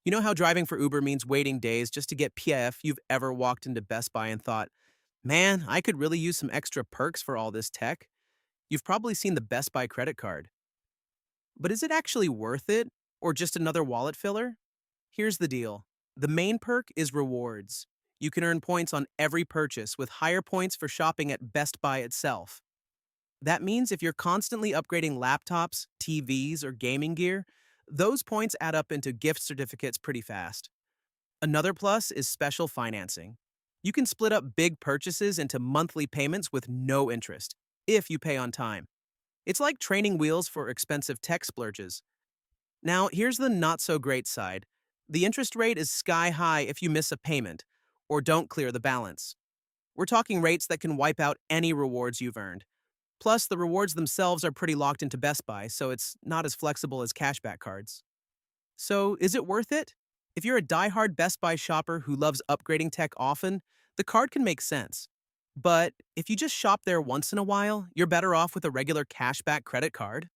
You know how driving for Uber means waiting days just to get PIF? You've ever walked into Best Buy and thought, man, I could really use some extra perks for all this tech? You've probably seen the Best Buy credit card. But is it actually worth it, or just another wallet filler? Here's the deal. The main perk is rewards. You can earn points on every purchase with higher points for shopping at Best Buy itself. That means if you're constantly upgrading laptops, TVs, or gaming gear, those points add up into gift certificates pretty fast. Another plus is special financing. You can split up big purchases into monthly payments with no interest, if you pay on time. It's like training wheels for expensive tech splurges. Now, here's the not so great side. The interest rate is sky high if you miss a payment or don't clear the balance. We're talking rates that can wipe out any rewards you've earned. Plus, the rewards themselves are pretty locked into Best Buy, so it's not as flexible as cashback cards. So, is it worth it? If you're a diehard Best Buy shopper who loves upgrading tech often, the card can make sense. But if you just shop there once in a while, you're better off with a regular cashback credit card.